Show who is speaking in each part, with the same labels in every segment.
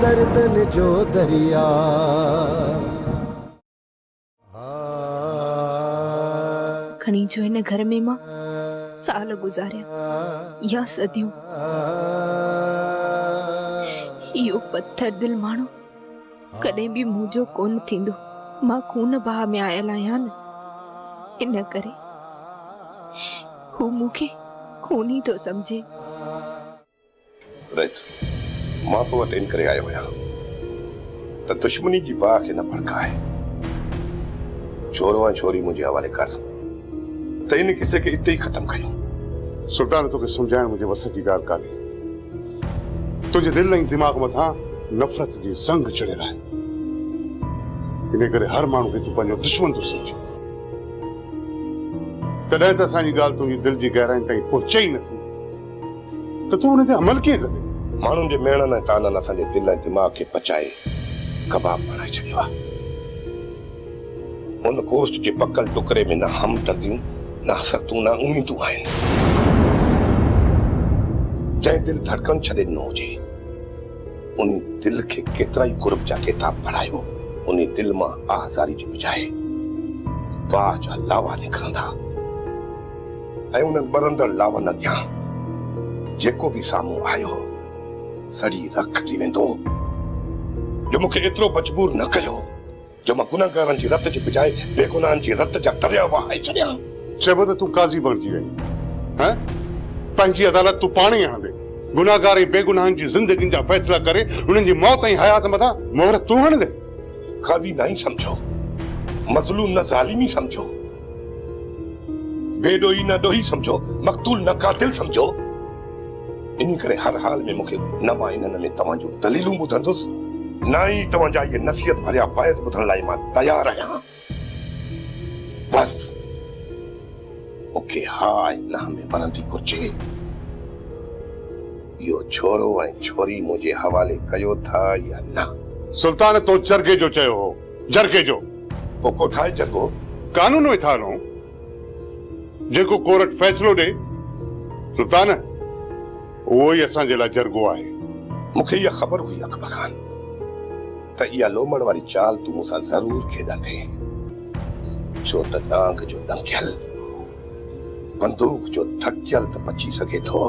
Speaker 1: दर्दन जो दरिया।
Speaker 2: खणी जो इन घर में मां साल गुजारिया या सदियों, यो पत्थर दिल मानो कदे भी मुझो कोन थींदो। मां खून बहा में आयल आहियां न, इन करे हू मूंखे खूनी तो समझे।
Speaker 3: मां तो वटि इन करे आयो आहियां त दुश्मनी जी बाह खे न भड़काए, छोरो ऐं छोरी मुंहिंजे हवाले कर त इन किसे खे इते ई ख़त्म कयूं।
Speaker 4: सुल्तान तोखे सम्झाइण मुंहिंजे वस जी ॻाल्हि कान्हे। तुंहिंजे दिलि ऐं दिमाग़ मथां नफ़रत जी ज़ंग चढ़ियल आहे, इन करे हर माण्हू खे तूं पंहिंजो दुश्मन थो सम्झे। तॾहिं त असांजी ॻाल्हि तुंहिंजी दिलि जी गहराई ताईं पहुचे ई नथी त तूं हुन ते अमल कीअं कंदे?
Speaker 3: माण्हुनि जे मेणनि ऐं ताननि असांजे दिलि ऐं दिमाग़ खे पचाए कबाब बणाए छॾियो आहे। उन गोश्त जे पकल टुकड़े में न हमदर्दियूं, न हसरतूं, न उम्मीदूं आहिनि। जंहिं दिलि धड़कन छॾे ॾिनो हुजे, उन दिलि खे केतिरा ई कुर्ब जा किताब पढ़ायो। उन दिलि मां आज़ारी जे बजाए बाह जा लावा निकिरंदा ऐं उन्हनि ॿरंदड़ लावनि अॻियां जेको बि साम्हूं आयो सड़ी रख थी वेंदो। जो मूंखे एतिरो मजबूर न कयो जो मां गुनाहगारनि जी रत जे बजाए बेगुनाहनि जी रत जा दरिया वहाए छॾियां।
Speaker 4: चइबो त तूं काज़ी बणिजी वई, हैं? पंहिंजी अदालत तूं पाण ई हणंदे, गुनाहगार ऐं बेगुनाहनि जी ज़िंदगियुनि जा फ़ैसिला करे उन्हनि जी मौत ऐं हयात मथां मोहर तूं हणंदे।
Speaker 3: काज़ी न ई समझो, मज़लूम न ज़ालिमी समझो, बेडोई न डोही समझो, मक़तूल न कातिल समझो। इन करे हर हाल में मूंखे न मां इन्हनि में तव्हांजूं दलीलूं ॿुधंदुसि, न ई तव्हांजा इहे नसीहत भरिया फ़ैज़ ॿुधण लाइ मां तयार आहियां। बस मूंखे हा ऐं न में बनंदी घुर्जे। इहो छोरो ऐं छोरी मुंहिंजे हवाले कयो था या न?
Speaker 4: सुल्तान तो जरगे जो चयो हो, जरगे जो
Speaker 3: पोइ ठाहे जरगो
Speaker 4: कानून में था नो जेको कोर्ट फ़ैसिलो ॾे, सुल्तान उहो ई असांजे लाइ जरगो आहे।
Speaker 3: मूंखे इहा ख़बर हुई अकबर खान त इहा लोमड़ वारी चाल तूं मूंसां ज़रूर खेॾंदे, छो त डांग जो डंकियल बंदूक जो थकियल त बची सघे थो,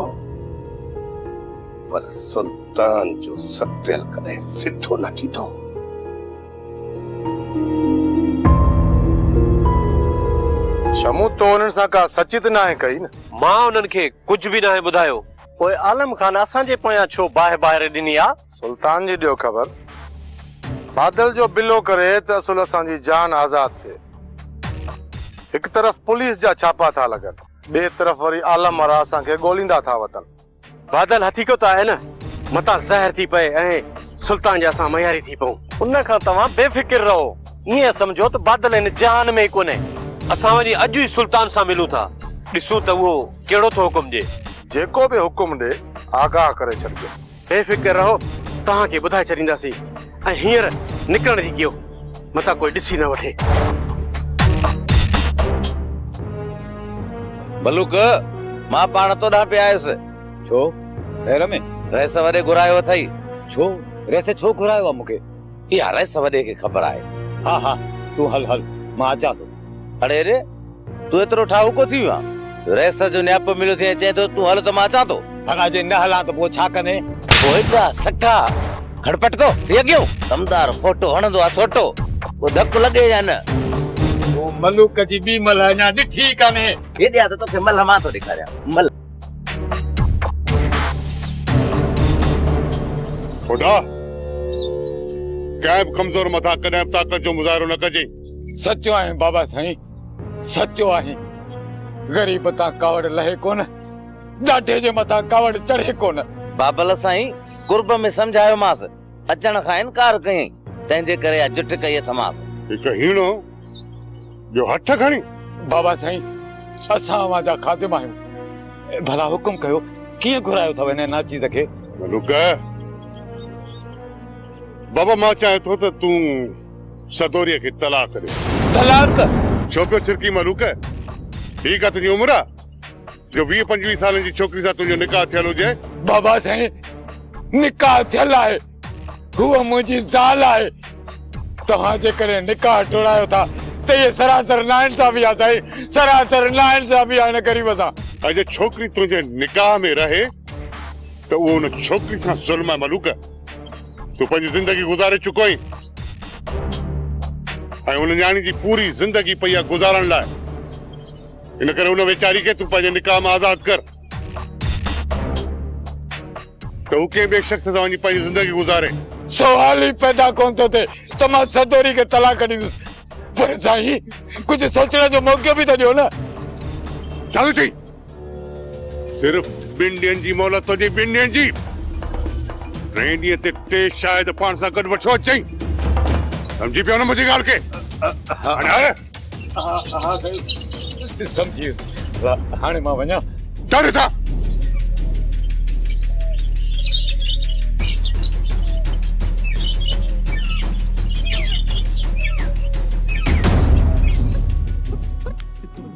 Speaker 3: पर सुल्तान जो सत्यल कॾहिं सिधो न थींदो।
Speaker 5: शमू तो उन्हनि सां का सचित न आहे कई न?
Speaker 6: मां उन्हनि खे कुझु बि न आहे ॿुधायो।
Speaker 5: पोइ आलम खान असांजे पोयां छो बाहि ॿाहिरि ॾिनी आहे? सुल्तान जी ॾियो ख़बर, बादल जो बिलो करे त असुल असांजी जान आज़ाद थिए। हिकु तरफ़ पुलिस जा छापा था लॻनि, ॿिए तरफ़ वरी आलम वारा असांखे ॻोल्हींदा था वतन।
Speaker 6: बादल हथीको त आहे न, मतां ज़हर थी पए ऐं सुल्तान जा असां मयारी थी पऊं।
Speaker 5: उन खां तव्हां बेफ़िक्र रहो, ईअं सम्झो त बादल हिन जहान में ई कोन्हे।
Speaker 6: असां वञी अॼु ई सुल्तान सां मिलूं था, ॾिसूं त उहो कहिड़ो थो हुकुम ॾे।
Speaker 5: जेको बि हुकुम ॾे आगाह करे छॾिजो।
Speaker 6: बेफ़िक्र रहो, तव्हांखे ॿुधाए छॾींदासीं। ऐं हींअर निकिरण जी कयो, मतां कोई ॾिसी न वठे।
Speaker 7: मलूक, मां पाण तो ॾांहुं पे आयुसि। छो घर में रैस वॾे घुरायो अथई? छो रैस छो घुरायो आहे मूंखे? इहा रैस वॾे खे ख़बर आहे। हा हा तूं हल हल, मां अचां थो। अड़े रे तूं एतिरो ठाहु थी वियो आहे? रैस जो न्याप मिलियो थिए चए थो तूं हल त मां अचां थो। भला जे न हलां त पोइ छा कंदे? पोइ छा सका खड़पटको थी अॻियो दमदार फोटो हणंदो आहे सोटो, पोइ धक लॻे या न?
Speaker 8: वो मलूक जी बी मल अञा ॾिठी कान्हे।
Speaker 7: हेॾिया त तोखे मल मां थो ॾेखारियां। मल
Speaker 4: खुदा कंहिं बि कमज़ोर मथां कॾहिं बि ताक़त जो मुज़ाहिरो न कजे।
Speaker 8: सचो आहे बाबा साईं, सचो आहे। गरीब तां कावड़ लहे कोन, ॾाढे जे मथां कावड़ चढ़े कोन।
Speaker 7: बाबल साईं कुर्ब में सम्झायो मांसि, अचण खां इनकार कयई, तंहिंजे करे जुट कई अथमांसि।
Speaker 4: हिकु हीणो जो हथ खणी।
Speaker 8: बाबा साईं असां अवांजा खादिम आहियूं, भला हुकुम कयो कीअं घुरायो अथव हिन नाचीज़ खे?
Speaker 4: मलूक बाबा मां चाहे थो त तूं सदोरीअ खे तलाक करे।
Speaker 8: तलाक?
Speaker 4: छो पियो छिरकी मलूक? ठीक है तुझी उम्र आ जो 20-25 साल जी छोकरी सां तुझो निकाह थियल हुजे?
Speaker 8: बाबा साईं निकाह थियल आहे, हुआ मुझी ज़ाल है तहां जे करे निकाह टोड़ायो था ते ये सरासर नाइंसाफी आ साईं सरासर नाइंसाफी आ न गरीब सा
Speaker 4: अॼु छोकिरी तुंहिंजे निकाह में रहे तो वो उन छोकिरी सां ज़ुल्म आहे मलूक तूं पंहिंजी ज़िंदगी गुज़ारे चुको आहीं ऐं उन न्याणी जी पूरी ज़िंदगी पई आहे गुज़ारण लाइ इन करे उन वेचारी खे तूं पंहिंजे निकाह में आज़ाद कर तो हू कंहिं ॿिए शख़्स सां वञी पंहिंजी ज़िंदगी गुज़ारे
Speaker 8: सवाल ही पैदा कोन थो थिए त मां सदोरी खे तलाक ॾींदुसि पर साईं कुछ सोचण जो मौक़ो भी तो ॾियो न
Speaker 4: चालू थी सिर्फ 2 ॾींहंनि जी मोहलत हुजे 2 ॾींहंनि जी 3 ॾींहं ते टे शायदि पाण सां गॾु वठो अचई समझी पियो न मुंहिंजी ॻाल्हि खे
Speaker 8: समझी हाणे मां वञा
Speaker 4: चल था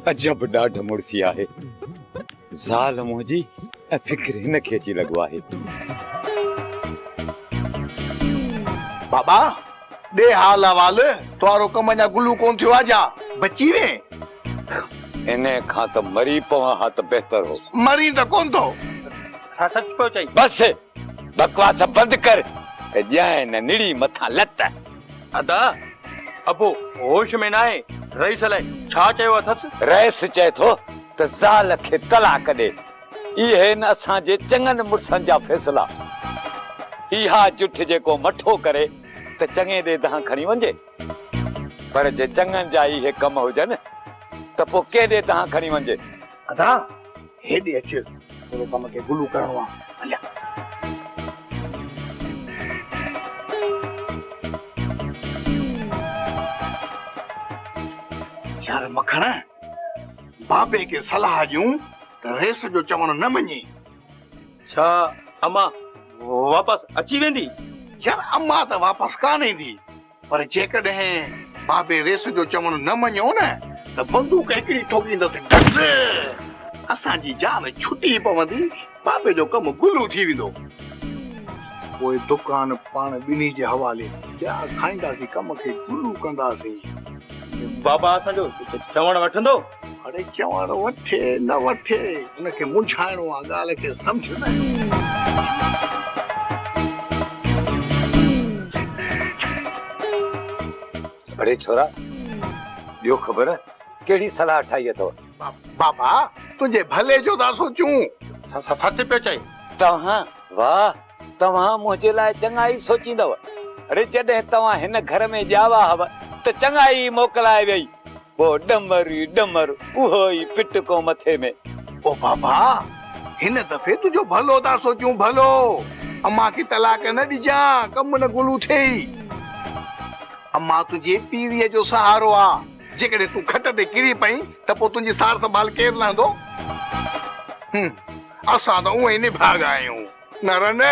Speaker 8: अजब ॾाढ मुड़सी आहे ज़ाल मुंहिंजी ऐं फिक्र हिन खे अची लॻो आहे
Speaker 3: बाबा दे हाल अहवाल तुआरो कम अञा गुलू कोन थियो आहे जा बची वे
Speaker 8: इन खां त मरी पवां हा त बहितर हो
Speaker 3: मरी त कोन थो
Speaker 6: सच पियो चई
Speaker 8: बस बकवास बंद कर ॼाए न निड़ी मथां लत
Speaker 6: अदा अबो होश में ना आहे रईस लाइ छा चयो अथसि
Speaker 8: रईस चए थो त ज़ाल खे तलाक ॾे इहे न असांजे चङनि मुड़सनि जा फैसला इहा जुठ जेको मठो करे त चङे ॾे दहां खणी वञे पर जे चङनि जा इहे कम हुजनि त पोइ केॾे दहां खणी वञे
Speaker 3: अदा हेॾे अच थोरो कम खे गुलू करणो आहे हलिया यार मखण बाबे के सलाह ॾियूं त रेस जो चवण न मञे
Speaker 6: छा अम्मा वापस अची वेंदी
Speaker 3: यार अम्मा त वापस कान ईंदी पर जेकॾहिं बाबे रेस जो चवण न मञो न त बंदूक हिकिड़ी ठोकींदसि ढस असांजी जान छुटी पवंदी बाबे जो कमु गुलू थी वेंदो पोइ दुकान पाण ॿिन्ही जे हवाले क्या खाईंदासीं कम खे गुलू कंदासीं
Speaker 6: बाबा असांजो चवण वठंदो
Speaker 3: अरे चवण वठे न वठे उनखे मुंझाइणो आहे ॻाल्हि खे सम्झ न
Speaker 8: अरे छोरा ॿियो ख़बर कहिड़ी सलाह ठाही अथव
Speaker 3: बाबा तुंहिंजे भले जो था सोचूं
Speaker 6: सच पियो चई
Speaker 8: तव्हां वाह तव्हां मुंहिंजे लाइ चङाई सोचींदव अरे जॾहिं तव्हां हिन घर में ॼावा हुआ त चङाई मोकिलाए वई पोइ डमर ई डमर उहो ई पिटको मथे में
Speaker 3: ओ बाबा हिन दफ़े तुंहिंजो भलो था सोचूं भलो अम्मा खे तलाक न ॾिजां कमु न गुलू थिए अम्मा तुंहिंजे पीरीअ जो सहारो आहे जेकॾहिं तूं खट ते किरी पई त पोइ तुंहिंजी सार संभाल केरु लहंदो असां त उहे ई निभागा आहियूं न रन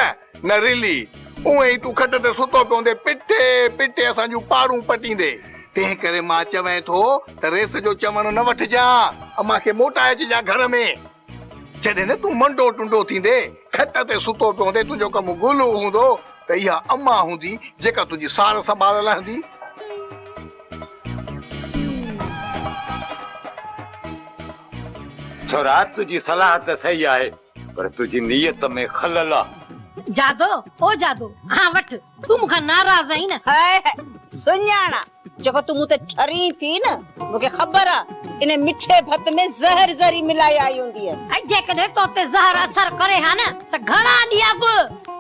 Speaker 3: न रिली उहे ई तूं खट ते सुतो पियो पिटे पिटे असां जूं पारूं पटींदे तंहिं करे मां चवां थो त रेस जो चवण न वठजां अम्मा खे मोटाए अचिजां घर में जॾहिं न तूं मंडो टुंडो थींदे खट ते सुतो पियो तुंहिंजो कमु गुलू हूंदो त इहा अम्मा हूंदी जेका तुंहिंजी सार संभाल लहंदी
Speaker 8: छोरा तुंहिंजी सलाह त सही आहे पर तुंहिंजी नीयत में खलल आहे
Speaker 9: जादो ओ जादो हाँ वठ तू मुखा नाराज आई न
Speaker 10: हाय सुञाणा जेको तू मुते ठरी थी न मुके खबर आ इन मिठे भत में जहर जरी मिलाई आई हुंदी है
Speaker 9: आई जेकॾहिं तो ते जहर असर करे हा न त घणा ॾींहं अॻु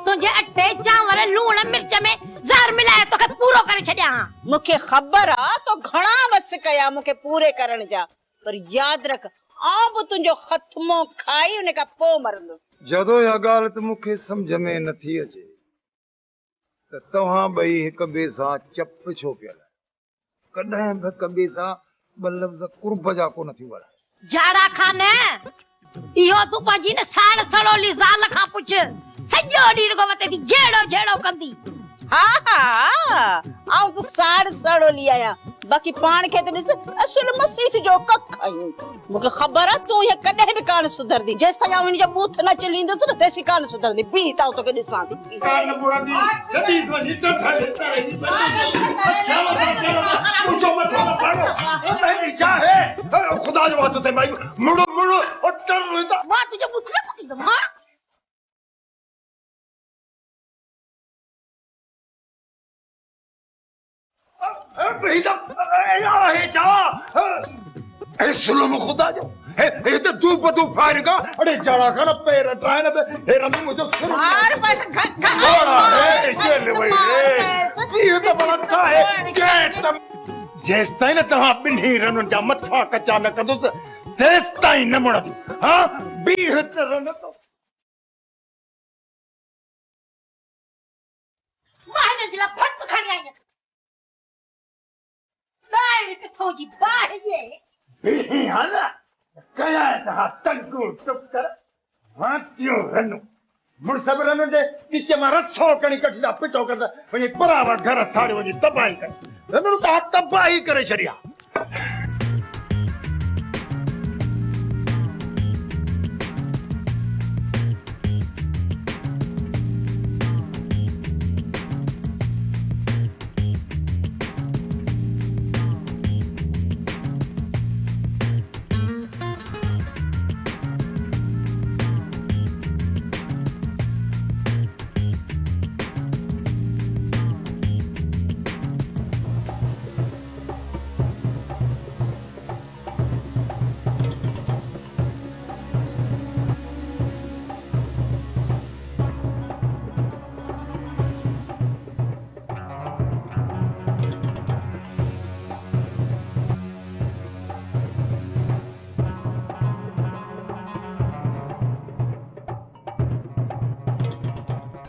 Speaker 9: तुंहिंजे अटे चांवर लूण मिर्च में जहर मिलाए तोखे पूरो करे छॾियां हा
Speaker 10: मुखे खबर आ तो घणा वस कया मुके पूरे करण जा पर याद रख आब तुंहिंजो खत्मो खाई उन का पो मरंदो
Speaker 1: जदों इहा ॻाल्हि त मूंखे सम्झ में नथी अचे त तव्हां ॿई हिक ॿिए सां चप छो पियल कॾहिं बि हिक ॿिए सां ॿ लफ़्ज़ कुर्ब जा कोन थियूं ॻाल्हायो
Speaker 9: जाड़ा खाने इहो तूं पंहिंजी न साड़ सड़ोली ज़ाल खां पुछ सॼो ॾींहुं रुॻो मथे थी जहिड़ो जहिड़ो कंदी
Speaker 10: हा हा आऊं तो साड़ सड़ोली आया बाकी पान के तो ॾिस असुल मसीह जो कख आयूं मूंखे ख़बर आहे तूं ये कॾहिं बि कान सुधरदी जेस ताईं आऊं इन जो बूथ न चलींदस न तेसी कान सुधरदी बी ताऊ तोखे ॾिसां थी
Speaker 1: कान मुड़ंदी जॾहिं खां हित ठाहे मुझो मथो न फाड़ो मेरी चाहे खुदा जो वास्ते भाई मुड़ो मुड़ो और टन रोता
Speaker 9: मां तुझे बूथ न पकींदम हां
Speaker 1: बेटा है जा ए सुलम खुदा जो ए तो तू बदू फायरगा अरे जड़ा का पैर ट्राई ना हे रमी मुझे सुन
Speaker 10: मार पैसा
Speaker 1: थोड़ा है चल भाई ये तो बनता है के जेस ताई न तहां बिन्ही रन जा मथा कच्चा न कंदुस तेस ताई न मुड़दू हां बी हत रन तो
Speaker 9: माने जिला फट खड़ी आई बाहर किथों जी बाहर ये
Speaker 1: हाला कया था तंगू टुक कर हां क्यों रनु मुड़ सब रनु जे किचे मा रसो कणी कटदा पिटो करदा वनी बराबर घर थाड़ी वनी तबाही कर रनु तो तबाही करे छरिया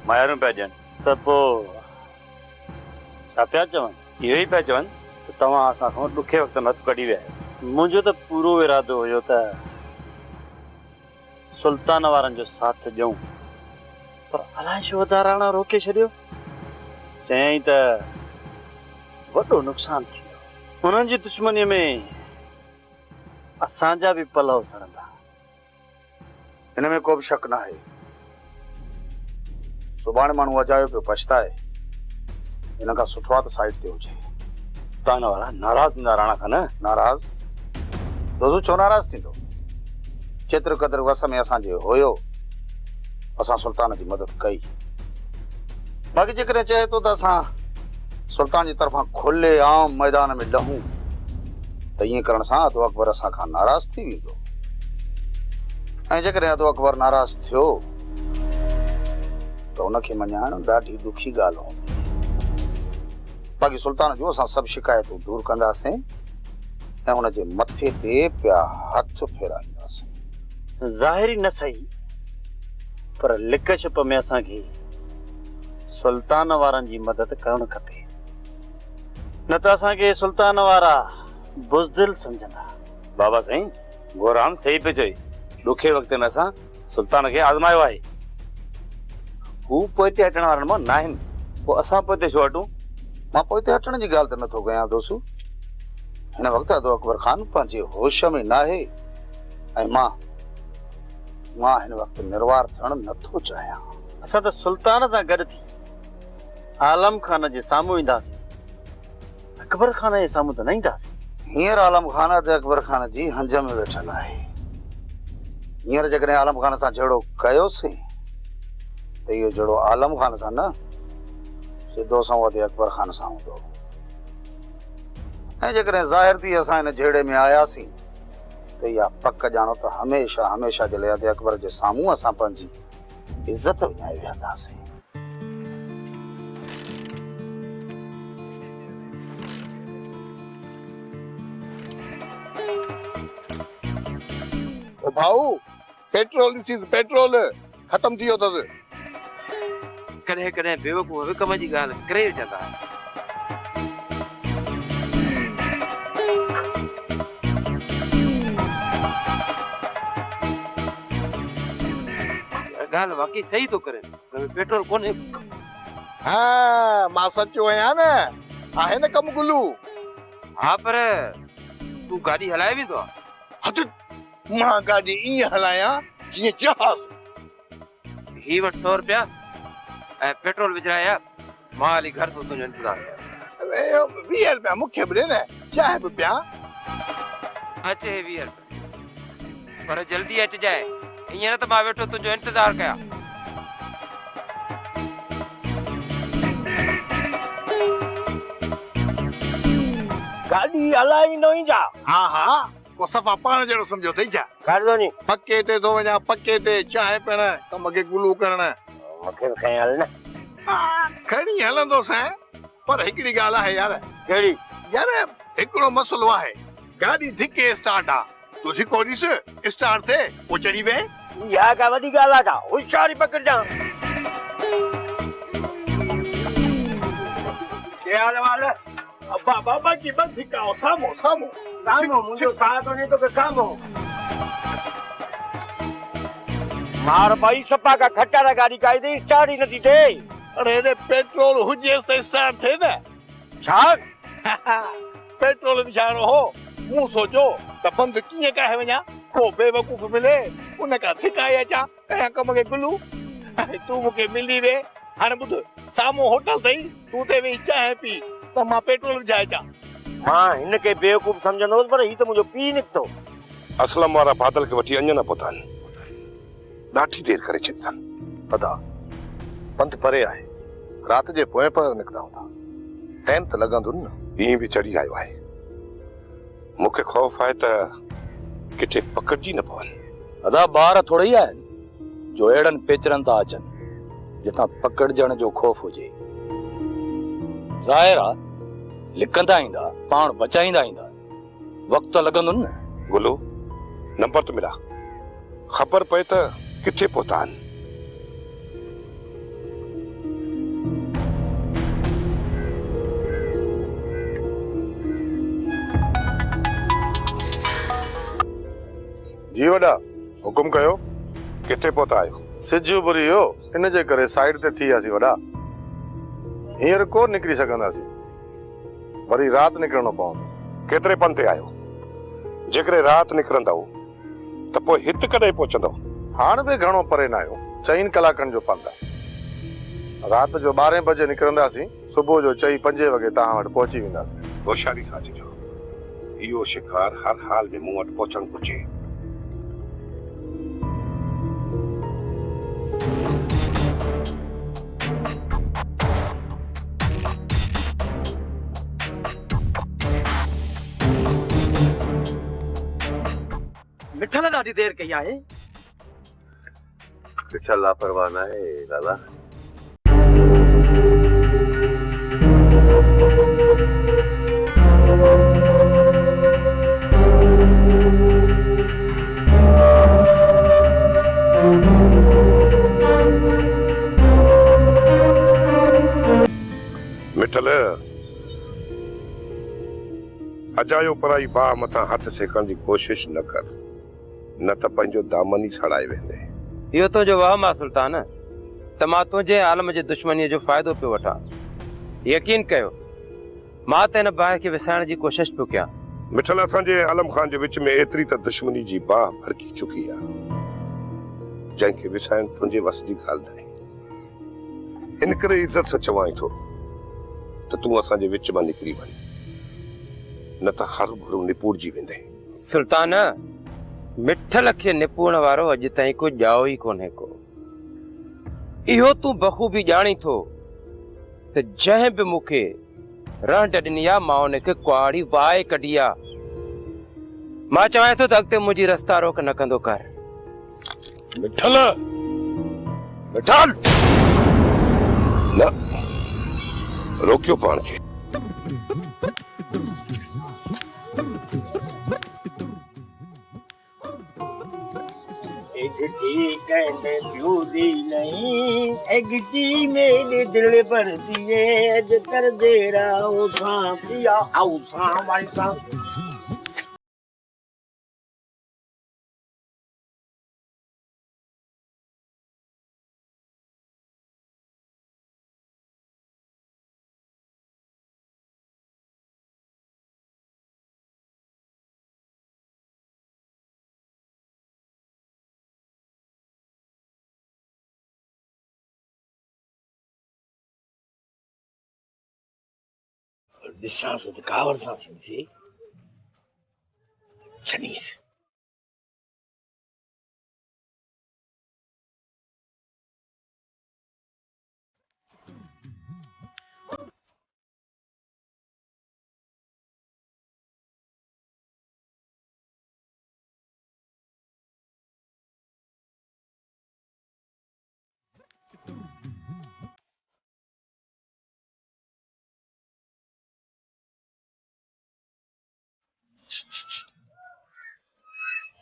Speaker 11: मायारू पिया ॾियनि त पोइ छा पिया चवनि इहो ई पिया चवनि त तव्हां असां खां ॾुखे वक़्तु में हथु कढी विया आहियो मुंहिंजो त पूरो इरादो हुयो त सुल्तान वारनि जो साथ ॾियूं पर अलाए छो दाराणा रोके छॾियो चयईं त वॾो नुक़सानु थी वियो उन्हनि जी दुश्मनीअ में असांजा बि पलव सड़ंदा
Speaker 12: हिन में को बि शक न आहे सुभाणे माण्हू अजायो पियो पछताए हिन खां सुठो आहे त साइड ते हुजे
Speaker 11: सुल्तान वारा नाराज़ थींदा राणा खां न
Speaker 12: नाराज़ दोज़ो छो नाराज़ थींदो जेतिरो क़दुरु वस में असांजे हुयो असां सुल्तान जी मदद कई बाक़ी जेकॾहिं चए थो त असां सुल्तान जी तरफ़ां खुले आम मैदान में लहूं त ईअं करण सां अदो अकबर असां खां नाराज़ थी वेंदो ऐं जेकॾहिं अदो अकबर नाराज़ थियो तो उनखे मञाइण ॾाढी ॾुखी ॻाल्हि हूंदी बाक़ी सुल्तान जो असां सभु शिकायतूं दूर कंदासीं ऐं हुनजे मथे ते पिया हथ फेराईंदासीं
Speaker 11: ज़ाहिरी न सही पर लिक छिप में असांखे सुल्तान वारनि जी मदद करणु खपे न त असांखे सुल्तान वारा बुज़दिल सम्झंदा
Speaker 5: बाबा साईं गोराम सही पे चई ॾुखे वक़्त में असां सुल्तान खे आज़मायो आहे हू पोइते हटण वारनि मां न आहिनि पोइ असां पोइते छो हटूं
Speaker 12: मां पोइते हटण जी ॻाल्हि त नथो कयां दोस्तू हिन वक़्तु अदो अकबर खान पंहिंजे होश में न आहे ऐं मां हिन वक़्तु निर्वार थियणु नथो चाहियां
Speaker 11: असां त सुल्तान सां गॾु थी आलम खान जे साम्हूं ईंदासीं अकबर खान जे साम्हूं त न ईंदासीं
Speaker 12: हींअर आलम खान ते अकबर खान जी हंज में वेठल आहे हींअर जेकॾहिं आलम खान सां जहिड़ो कयोसीं त इहो जहिड़ो आलम खान सां न सिधो संवाद अकबर खान सां हूंदो ऐं जेकॾहिं ज़ाहिर थी असां हिन जहिड़े में आयासीं त इहा पक ॼाणो त हमेशह हमेशह जे लाइ अकबर जे साम्हूं असां पंहिंजी इज़त विञाए वेहंदासीं
Speaker 3: भाऊ पेट्रोल पेट्रोल खत्म थी वियो अथसि
Speaker 6: कॾहिं कॾहिं बेवकूफ़ विकम जी ॻाल्हि करे विझंदा गाल वाकई सही तो करे पेट्रोल कोने
Speaker 5: हाँ मां सचो आहियां न आहे न कम गुलू
Speaker 6: हाँ पर तू गाड़ी हलाए भी तो
Speaker 5: हद मां गाड़ी ईअं हलायां जीअं जहाज
Speaker 6: ही वट 100 रुपया पेट्रोल विझराया मां हली घर तो तुझो इंतजार
Speaker 5: 20 रुपया मूंखे बि ॾे न चाहे बि पिया
Speaker 6: अचे 20 रुपया पर जल्दी अच जाए हींअर त मां वेठो तुझो इंतजार कया
Speaker 11: गाड़ी हलाई न जा
Speaker 5: हा हा को सफ़ा पाण जहिड़ो सम्झो अथई छा
Speaker 11: कर दो नी
Speaker 5: पके ते थो वञा पके ते चांहि पियण कम खे गुलू करण
Speaker 11: मूंखे बि खणी हल न
Speaker 5: खणी हलंदोसि पर हिकिड़ी ॻाल्हि आहे यार
Speaker 11: कहिड़ी
Speaker 5: यार हिकिड़ो मसलो आहे गाॾी धिके स्टार्ट आहे तूं धिको ॾिस स्टार्ट थिए पोइ चढ़ी वे
Speaker 11: इहा का वॾी ॻाल्हि आहे छा होशियारी पकड़जां के हाल वाल
Speaker 5: अब्बा बाबा की बस धिकाओ सामो सामो
Speaker 11: सामो मुंहिंजो साथ वञे तो के कामो मार भाई सपा का खट्टा गाड़ी काई दे स्टार्ट ही नथी थे
Speaker 5: अरे रे पेट्रोल हुजेस त स्टार्ट थिए न
Speaker 11: छा
Speaker 5: पेट्रोल विझाइणो हो मूं सोचो त बंदि कीअं काहे वञा को बेवकूफ़ मिले उन खां थिकाए अचां कयां कम खे गुलू ऐं तूं मूंखे मिली वे हाणे ॿुध साम्हूं होटल अथई तूं ते वेही चांहि पी त मां पेट्रोल विझाए अचां
Speaker 11: मां हिन खे बेवकूफ़ सम्झंदोसि पर ही त मुंहिंजो पीउ निकितो
Speaker 3: असलम वारा बादल खे वठी अञा न पहुता आहिनि ॾाढी देरि करे छॾी अथनि
Speaker 5: अदा पंधु परे आहे राति जे पोएं पर निकिता हूंदा टाइम त लॻंदो न
Speaker 3: ईअं बि चढ़ी आयो आहे मूंखे ख़ौफ़ आहे त किथे पकड़जी न पवनि
Speaker 7: अदा ॿार थोड़ा ई आहिनि जो अहिड़नि पेचरनि था अचनि जितां पकड़जण जो ख़ौफ़ हुजे ज़ाहिर आहे लिकंदा ईंदा पाण बचाईंदा ईंदा वक़्तु त लॻंदो न
Speaker 3: गुलू नंबर त मिला ख़बर पए त किथे पहुता आहिनि
Speaker 5: जी वॾा
Speaker 3: हुकुम कयो किथे पहुता आहियो
Speaker 5: सिज बुरी हो इन जे करे साइड ते थी वियासीं वॾा हींअर कोन निकिरी सघंदासीं वरी राति निकिरणो पवंदो
Speaker 3: केतिरे पंध ते आहियो जेकॾहिं राति निकिरंदव त पोइ हिते कॾहिं पहुचंदव
Speaker 5: हाणे बि घणो परे न आहियो 4 कलाकनि जो पंधु आहे राति जो 12 बजे निकिरंदासीं सुबुह जो 4-5 वॻे तव्हां वटि पहुची वेंदासीं
Speaker 3: होशियारी सां अचिजो इहो शिकार हर हाल में मूं वटि पहुचणु घुरिजे
Speaker 6: मिठल ॾाढी देर कई आहे
Speaker 12: मिठल लापरवाह न आहे दादा
Speaker 3: मिठल अजायो पराई बाह मथां हथ सेकण जी कोशिश न कर न त पंहिंजो दामन ई सड़ाए वेंदे
Speaker 6: इहो तो जो वहम आहे सुल्तान त मां तुंहिंजे आलम जे दुश्मनीअ जो फ़ाइदो पियो वठां यकीन कयो मां त हिन बाहि खे विसाइण जी कोशिश पियो कयां
Speaker 3: मिठल असांजे आलम खान जे विच में एतिरी त दुश्मनी जी बाह भड़की चुकी आहे जंहिंखे विसाइण तुंहिंजे वस जी ॻाल्हि न आहे इन करे इज़त सां चवां थो त तूं असांजे विच मां निकिरी वञ न त हर भरू निपूरजी वेंदे
Speaker 6: सुल्तान मिठल खे निपुण वारो अॼु ताईं को ॼाओ ई कोन्हे को इहो तूं बख़ूबी ॼाणी थो त जंहिं बि मूंखे रहंड ॾिनी आहे मां उनखे कुआड़ी वाए कढी आहे मां चवां थो त अॻिते मुंहिंजी रस्ता रोक न कंदो कर
Speaker 3: मिठल मिठल न रोकियो पाण खे
Speaker 11: एगती मेरे दिल पर दिए कर दे रहा हूँ पिया आओ सा भाई साहब
Speaker 3: ॾिसां सो त कावर सां थींदी छॾीस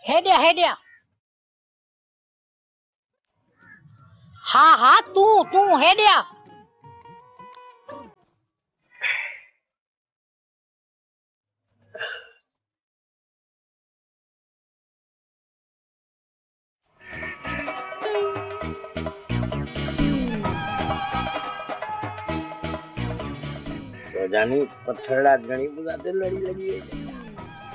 Speaker 9: हेडिया हेडिया हाँ हाँ तू तू हेडिया
Speaker 3: तो जानी पत्थरड़ा घणी बुझाते लड़ी लगी है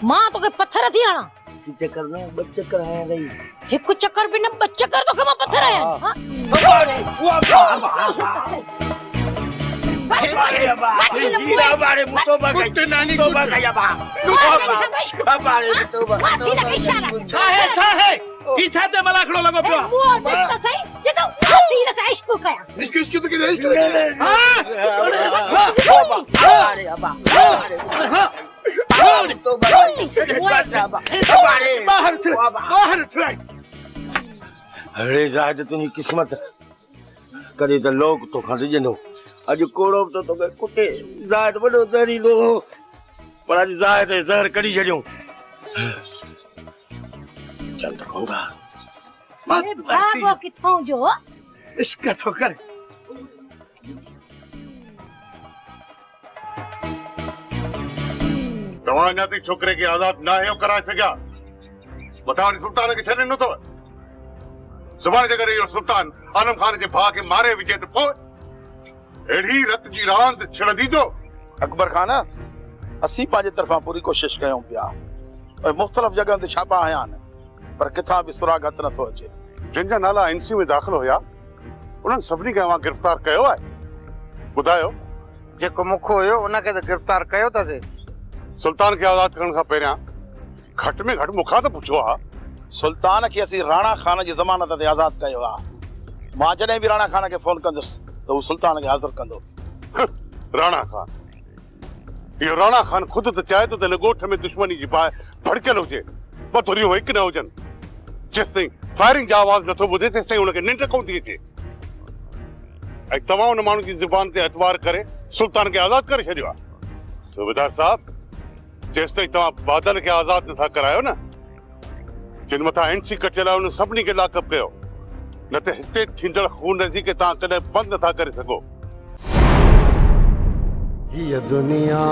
Speaker 9: मां तो के पत्थर थी आना
Speaker 3: कि चक्कर ना ब चक्कर आया रही
Speaker 9: एक चक्कर भी न चक्कर तो के मां पत्थर आया हां
Speaker 3: बारे मुतो बगा नानी तो बगा बा तू बारे मुतो बगा
Speaker 1: छा है पीछा ते मलाखड़ो लगो पियो
Speaker 9: मुंह देख त सही ये तो हाथी रे से इश्क कया
Speaker 3: इसकी तो की इश्क अरे अबा तो
Speaker 1: बाहर चलाई
Speaker 3: अरे जायद तुनी किस्मत कदी त लोग तो खड़ी जनो अज कोड़ो तो के कुटे जायद बड़ो दरी लो पर अज जायद जहर कड़ी छड़ियो चल तो कहूंगा
Speaker 9: अरे भागो किथों जो
Speaker 1: इश्क तो कर
Speaker 4: तव्हां अञा ताईं छोकिरे खे आज़ाद न आहियो कराए सघिया मथां वरी सुल्तान खे छॾे ॾिनो अथव सुभाणे जेकर इहो सुल्तान आलम खान जे भाउ खे मारे विझे त पोइ अहिड़ी रत जी रांदि छिड़ंदी जो
Speaker 12: अकबर खान असीं पंहिंजे तरफ़ां पूरी कोशिश कयूं पिया ऐं मुख़्तलिफ़ जॻहियुनि ते छापा हया आहिनि पर किथां बि सुराग हथ नथो अचे
Speaker 4: जिन जा नाला एनसी में दाख़िल हुया उन्हनि सभिनी खे अव्हां गिरफ़्तार कयो आहे ॿुधायो
Speaker 12: जेको मुखो हुयो उनखे त गिरफ़्तार कयो अथसीं
Speaker 4: सुल्तान खे आज़ाद करण खां पहिरियां घटि में घटि मूंखां त पुछो आहे
Speaker 12: सुल्तान खे असीं राणा खान जी ज़मानत ते आज़ाद कयो आहे मां जॾहिं बि राणा खान खे फोन कंदुसि त हू सुल्तान खे हाज़िर कंदो
Speaker 4: राणा खान इहो राणा खान ख़ुदि त चाहे थो त हिन ॻोठ में दुश्मनी जी बाहि भड़कियल हुजे बतूरियूं हिकु न हुजनि जेसि ताईं फायरिंग जो आवाज़ नथो ॿुधे तेसि ताईं हुनखे निंड कोन थी अचे ऐं तव्हां हुन माण्हू जी ज़ुबान ते एतवार करे सुल्तान खे आज़ाद करे छॾियो आहे सूबेदार साहब जेसि ताईं तव्हां बादल खे आज़ाद नथा करायो न जिन मथां एनसी कटियल आहे उन सभिनी खे लाकअप कयो न त हिते थींदड़ खून रेज़ी खे तव्हां कॾहिं बंदि नथा करे सघो
Speaker 13: हीअ दुनिया